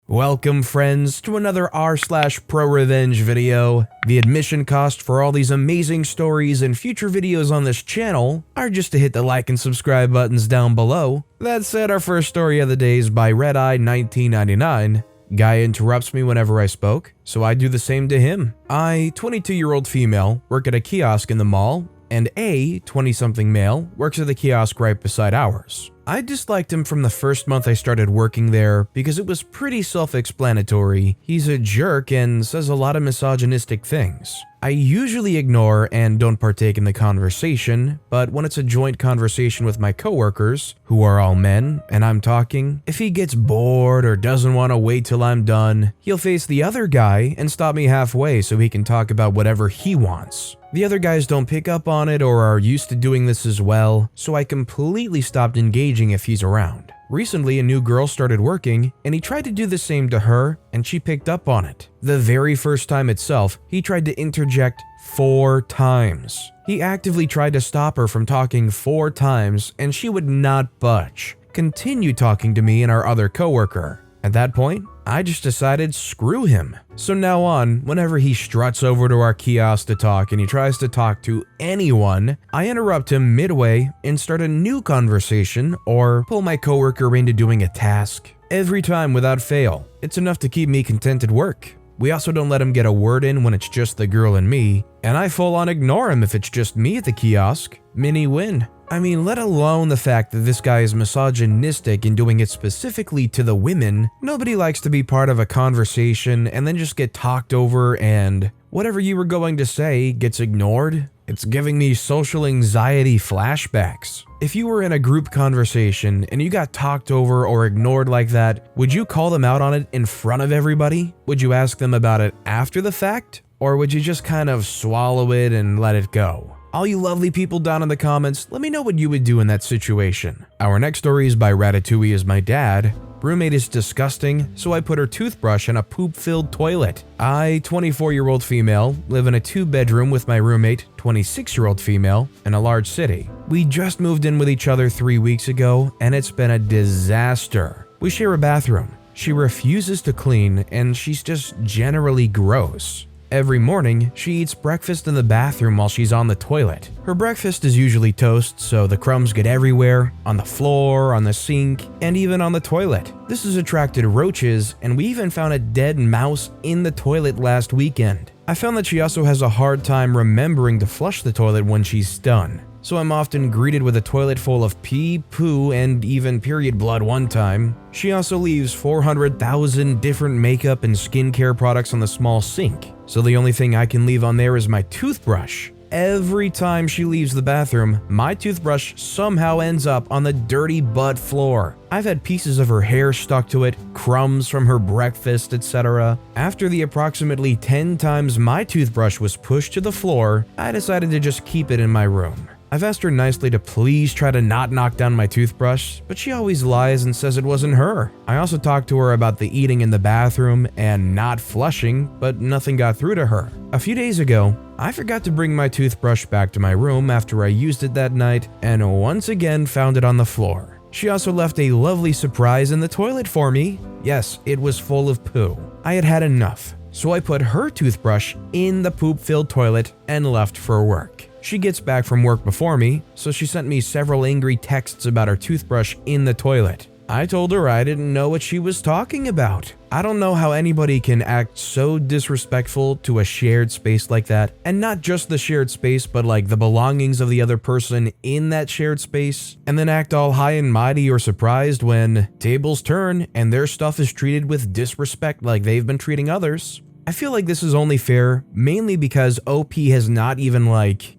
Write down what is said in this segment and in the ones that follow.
Welcome friends to another r/ProRevenge video. The admission cost for all these amazing stories and future videos on this channel are just to hit the like and subscribe buttons down below. That said, our first story of the day is by Redeye 1999. Guy interrupts me whenever I spoke, so I do the same to him. I, 22-year-old female, work at a kiosk in the mall, and a 20-something male works at the kiosk right beside ours. I disliked him from the first month I started working there because it was pretty self-explanatory. He's a jerk and says a lot of misogynistic things. I usually ignore and don't partake in the conversation, but when it's a joint conversation with my coworkers, who are all men, and I'm talking, if he gets bored or doesn't want to wait till I'm done, he'll face the other guy and stop me halfway so he can talk about whatever he wants. The other guys don't pick up on it or are used to doing this as well, so I completely stopped engaging if he's around. Recently, a new girl started working, and he tried to do the same to her, and she picked up on it. The very first time itself, he tried to interject 4 times. He actively tried to stop her from talking 4 times, and she would not budge. Continue talking to me and our other coworker. At that point, I just decided screw him. So now on, whenever he struts over to our kiosk to talk and he tries to talk to anyone, I interrupt him midway and start a new conversation or pull my coworker into doing a task. Every time without fail. It's enough to keep me content at work. We also don't let him get a word in when it's just the girl and me, and I full on ignore him if it's just me at the kiosk. Mini win. I mean, let alone the fact that this guy is misogynistic in doing it specifically to the women. Nobody likes to be part of a conversation and then just get talked over and whatever you were going to say gets ignored. It's giving me social anxiety flashbacks. If you were in a group conversation and you got talked over or ignored like that, would you call them out on it in front of everybody? Would you ask them about it after the fact? Or would you just kind of swallow it and let it go? All you lovely people down in the comments, let me know what you would do in that situation. Our next story is by Ratatouille is my dad. Roommate is disgusting, so I put her toothbrush in a poop-filled toilet. I, 24-year-old female, live in a 2-bedroom with my roommate, 26-year-old female, in a large city. We just moved in with each other 3 weeks ago, and it's been a disaster. We share a bathroom. She refuses to clean, and she's just generally gross. Every morning, she eats breakfast in the bathroom while she's on the toilet. Her breakfast is usually toast, so the crumbs get everywhere, on the floor, on the sink, and even on the toilet. This has attracted roaches, and we even found a dead mouse in the toilet last weekend. I found that she also has a hard time remembering to flush the toilet when she's done. So I'm often greeted with a toilet full of pee, poo, and even period blood one time. She also leaves 400,000 different makeup and skincare products on the small sink. So the only thing I can leave on there is my toothbrush. Every time she leaves the bathroom, my toothbrush somehow ends up on the dirty butt floor. I've had pieces of her hair stuck to it, crumbs from her breakfast, etc. After the approximately 10 times my toothbrush was pushed to the floor, I decided to just keep it in my room. I've asked her nicely to please try to not knock down my toothbrush, but she always lies and says it wasn't her. I also talked to her about the eating in the bathroom and not flushing, but nothing got through to her. A few days ago, I forgot to bring my toothbrush back to my room after I used it that night and once again found it on the floor. She also left a lovely surprise in the toilet for me. Yes, it was full of poo. I had had enough, so I put her toothbrush in the poop-filled toilet and left for work. She gets back from work before me, so she sent me several angry texts about her toothbrush in the toilet. I told her I didn't know what she was talking about. I don't know how anybody can act so disrespectful to a shared space like that, and not just the shared space, but like the belongings of the other person in that shared space, and then act all high and mighty or surprised when tables turn and their stuff is treated with disrespect like they've been treating others. I feel like this is only fair, mainly because OP has not even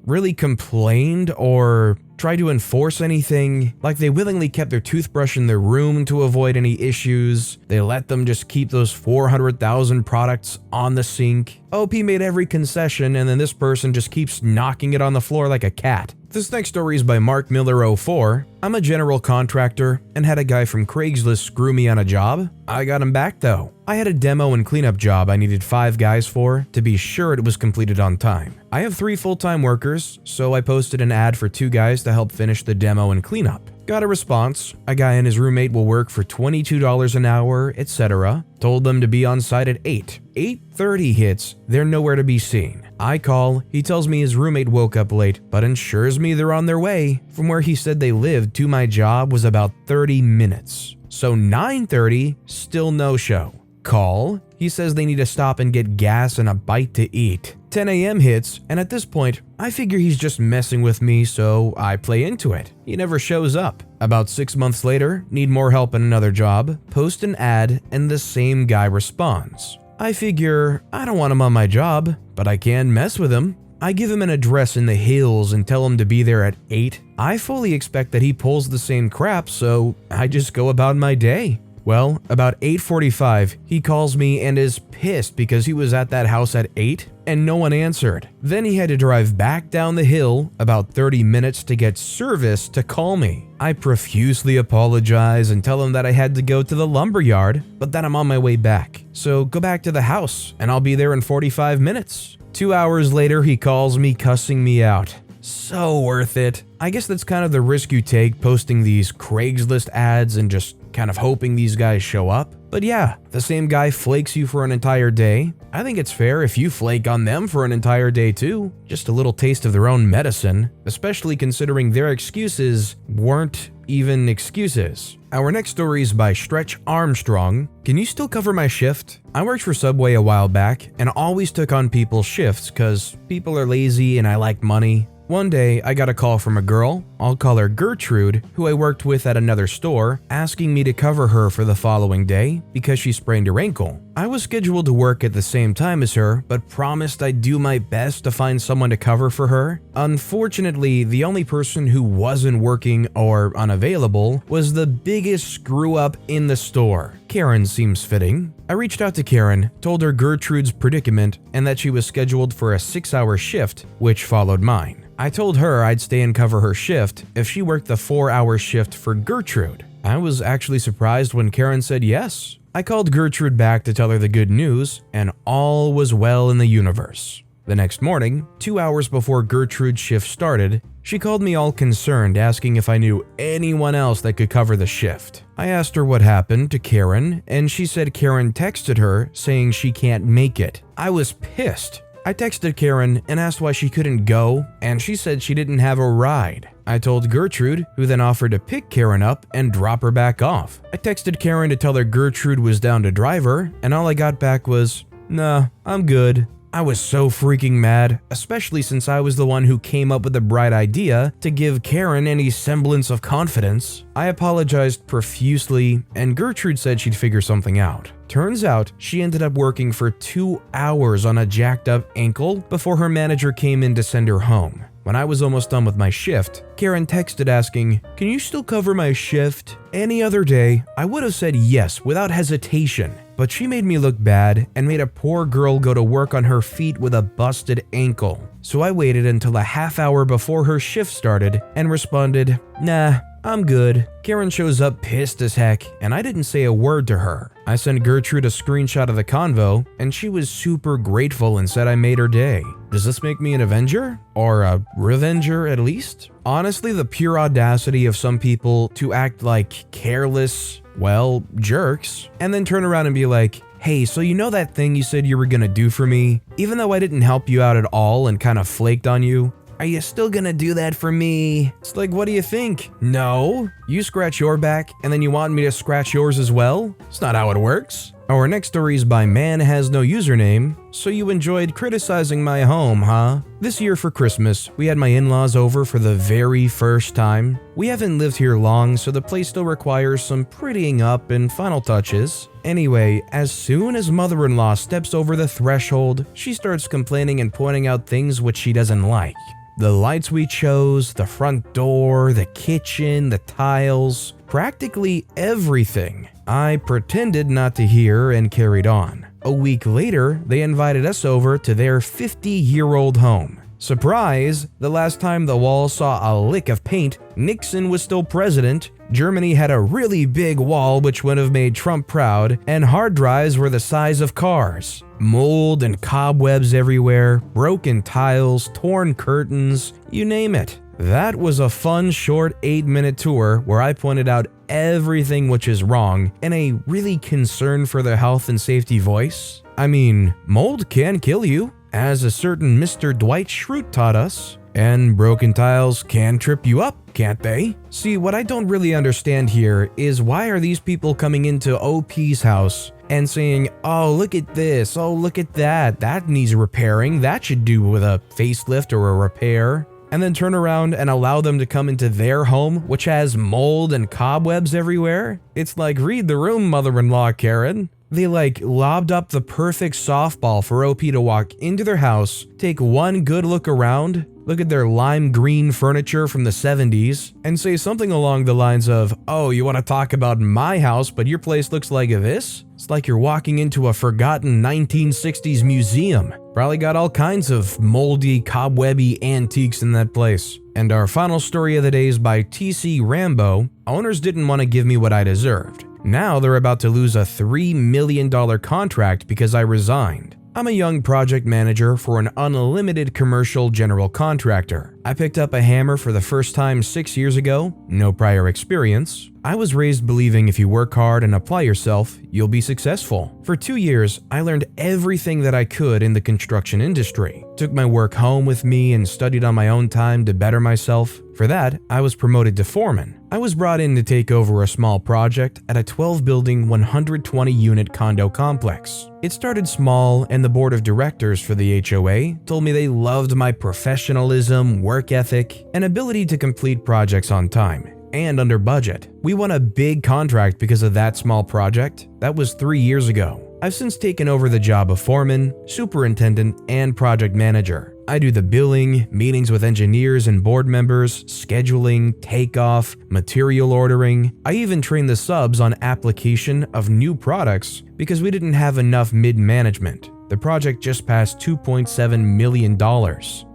really complained or tried to enforce anything. Like they willingly kept their toothbrush in their room to avoid any issues. They let them just keep those 400,000 products on the sink. OP made every concession and then this person just keeps knocking it on the floor like a cat. This next story is by Mark Miller 04. I'm a general contractor and had a guy from Craigslist screw me on a job. I got him back though. I had a demo and cleanup job I needed 5 guys for to be sure it was completed on time. I have 3 full-time workers, so I posted an ad for 2 guys to help finish the demo and cleanup. Got a response. A guy and his roommate will work for $22 an hour, etc. Told them to be on site at 8. 8:30 hits, they're nowhere to be seen. I call, he tells me his roommate woke up late, but ensures me they're on their way. From where he said they lived to my job was about 30 minutes. So 9:30, still no show. Call, he says they need to stop and get gas and a bite to eat. 10 a.m. hits, and at this point, I figure he's just messing with me, so I play into it. He never shows up. About 6 months later, need more help in another job, post an ad, and the same guy responds. I figure, I don't want him on my job, but I can mess with him. I give him an address in the hills and tell him to be there at 8. I fully expect that he pulls the same crap, so I just go about my day. Well, about 8:45, he calls me and is pissed because he was at that house at 8 and no one answered. Then he had to drive back down the hill about 30 minutes to get service to call me. I profusely apologize and tell him that I had to go to the lumberyard, but that I'm on my way back. So go back to the house and I'll be there in 45 minutes. 2 hours later, he calls me cussing me out. So worth it. I guess that's kind of the risk you take posting these Craigslist ads and just kind of hoping these guys show up. But yeah, the same guy flakes you for an entire day. I think it's fair if you flake on them for an entire day too. Just a little taste of their own medicine, especially considering their excuses weren't even excuses. Our next story is by Stretch Armstrong. Can you still cover my shift? I worked for Subway a while back and always took on people's shifts because people are lazy and I like money. One day, I got a call from a girl, I'll call her Gertrude, who I worked with at another store, asking me to cover her for the following day because she sprained her ankle. I was scheduled to work at the same time as her, but promised I'd do my best to find someone to cover for her. Unfortunately, the only person who wasn't working or unavailable was the biggest screw-up in the store. Karen seems fitting. I reached out to Karen, told her Gertrude's predicament, and that she was scheduled for a 6-hour shift, which followed mine. I told her I'd stay and cover her shift if she worked the 4-hour shift for Gertrude. I was actually surprised when Karen said yes. I called Gertrude back to tell her the good news, and all was well in the universe. The next morning, 2 hours before Gertrude's shift started, she called me all concerned, asking if I knew anyone else that could cover the shift. I asked her what happened to Karen, and she said Karen texted her saying she can't make it. I was pissed. I texted Karen and asked why she couldn't go, and she said she didn't have a ride. I told Gertrude, who then offered to pick Karen up and drop her back off. I texted Karen to tell her Gertrude was down to drive her, and all I got back was, "Nah, I'm good." I was so freaking mad, especially since I was the one who came up with the bright idea to give Karen any semblance of confidence. I apologized profusely, and Gertrude said she'd figure something out. Turns out, she ended up working for 2 hours on a jacked up ankle before her manager came in to send her home. When I was almost done with my shift, Karen texted asking, "Can you still cover my shift?" Any other day, I would have said yes without hesitation, but she made me look bad and made a poor girl go to work on her feet with a busted ankle. So I waited until a half hour before her shift started and responded, "Nah, I'm good." Karen shows up pissed as heck, and I didn't say a word to her. I sent Gertrude a screenshot of the convo, and she was super grateful and said I made her day. Does this make me an Avenger? Or a Revenger at least? Honestly, the pure audacity of some people to act like careless, well, jerks, and then turn around and be like, "Hey, so you know that thing you said you were gonna do for me? Even though I didn't help you out at all and kind of flaked on you, are you still gonna do that for me?" It's like, what do you think? No? You scratch your back and then you want me to scratch yours as well? It's not how it works. Our next story is by Man Has No Username. So you enjoyed criticizing my home, huh? This year for Christmas, we had my in-laws over for the very first time. We haven't lived here long, so the place still requires some prettying up and final touches. Anyway, as soon as mother-in-law steps over the threshold, she starts complaining and pointing out things which she doesn't like. The lights we chose, the front door, the kitchen, the tiles, practically everything. I pretended not to hear and carried on. A week later, they invited us over to their 50-year-old home. Surprise! The last time the wall saw a lick of paint, Nixon was still president, Germany had a really big wall which would have made Trump proud, and hard drives were the size of cars. Mold and cobwebs everywhere, broken tiles, torn curtains, you name it. That was a fun short 8-minute tour where I pointed out everything which is wrong in a really concerned for their health and safety voice. I mean, mold can kill you, as a certain Mr. Dwight Schrute taught us. And broken tiles can trip you up, can't they? See, what I don't really understand here is why are these people coming into OP's house and saying, oh, look at this, oh, look at that needs repairing, that should do with a facelift or a repair, and then turn around and allow them to come into their home, which has mold and cobwebs everywhere? It's like, read the room, mother-in-law Karen. They lobbed up the perfect softball for OP to walk into their house, take one good look around, look at their lime green furniture from the 70s, and say something along the lines of, oh, you want to talk about my house, but your place looks like this? It's like you're walking into a forgotten 1960s museum. Probably got all kinds of moldy, cobwebby antiques in that place. And our final story of the day is by TC Rambo. Owners didn't want to give me what I deserved. Now they're about to lose a $3 million contract because I resigned. I'm a young project manager for an unlimited commercial general contractor. I picked up a hammer for the first time 6 years ago, no prior experience. I was raised believing if you work hard and apply yourself, you'll be successful. For 2 years, I learned everything that I could in the construction industry. Took my work home with me and studied on my own time to better myself. For that, I was promoted to foreman. I was brought in to take over a small project at a 12-building, 120-unit condo complex. It started small, and the board of directors for the HOA told me they loved my professionalism, work ethic, and ability to complete projects on time and under budget. We won a big contract because of that small project. That was 3 years ago. I've since taken over the job of foreman, superintendent, and project manager. I do the billing, meetings with engineers and board members, scheduling, takeoff, material ordering. I even train the subs on application of new products because we didn't have enough mid-management. The project just passed $2.7 million.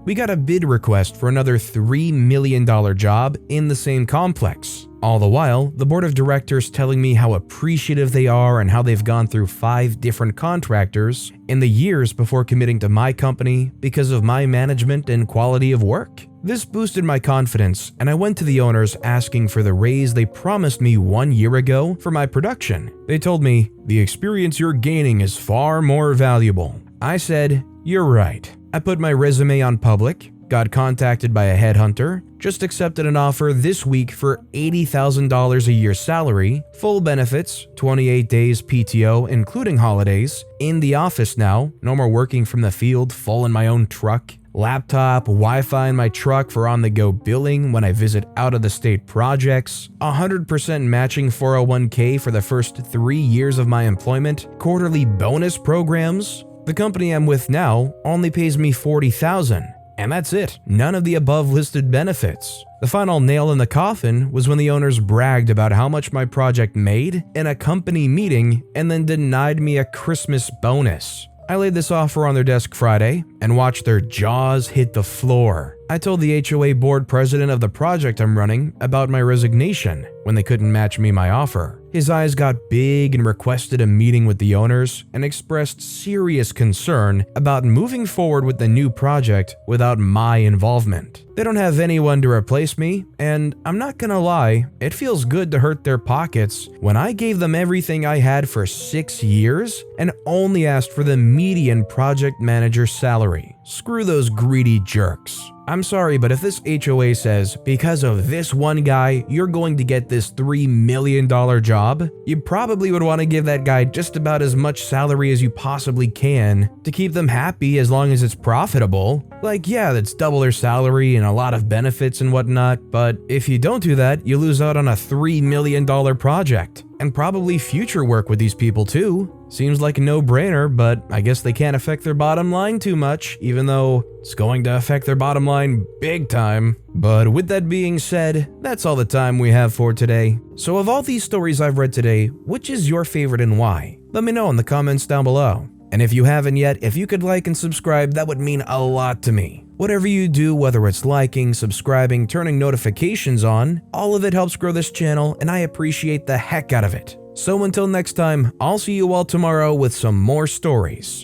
We got a bid request for another $3 million job in the same complex. All the while, the board of directors telling me how appreciative they are and how they've gone through 5 different contractors in the years before committing to my company because of my management and quality of work. This boosted my confidence, and I went to the owners asking for the raise they promised me 1 year ago for my production. They told me, the experience you're gaining is far more valuable. I said, you're right. I put my resume on public, got contacted by a headhunter, just accepted an offer this week for $80,000 a year salary, full benefits, 28 days PTO including holidays, in the office now, no more working from the field, full in my own truck, laptop, Wi-Fi in my truck for on-the-go billing when I visit out-of-the-state projects, 100% matching 401k for the first 3 years of my employment, quarterly bonus programs. The company I'm with now only pays me $40,000. And that's it, none of the above listed benefits. The final nail in the coffin was when the owners bragged about how much my project made in a company meeting and then denied me a Christmas bonus. I laid this offer on their desk Friday and watched their jaws hit the floor. I told the HOA board president of the project I'm running about my resignation when they couldn't match me my offer. His eyes got big and requested a meeting with the owners and expressed serious concern about moving forward with the new project without my involvement. They don't have anyone to replace me, and I'm not gonna lie, it feels good to hurt their pockets when I gave them everything I had for 6 years and only asked for the median project manager salary. Screw those greedy jerks. I'm sorry, but if this HOA says, because of this one guy, you're going to get this $3 million job, you probably would want to give that guy just about as much salary as you possibly can to keep them happy as long as it's profitable. Like, yeah, that's double their salary and a lot of benefits and whatnot, but if you don't do that, you lose out on a $3 million project. And probably future work with these people too. Seems like a no-brainer, but I guess they can't affect their bottom line too much, even though it's going to affect their bottom line big time. But with that being said, that's all the time we have for today. So of all these stories I've read today, which is your favorite and why? Let me know in the comments down below. And if you haven't yet, if you could like and subscribe, that would mean a lot to me. Whatever you do, whether it's liking, subscribing, turning notifications on, all of it helps grow this channel, and I appreciate the heck out of it. So until next time, I'll see you all tomorrow with some more stories.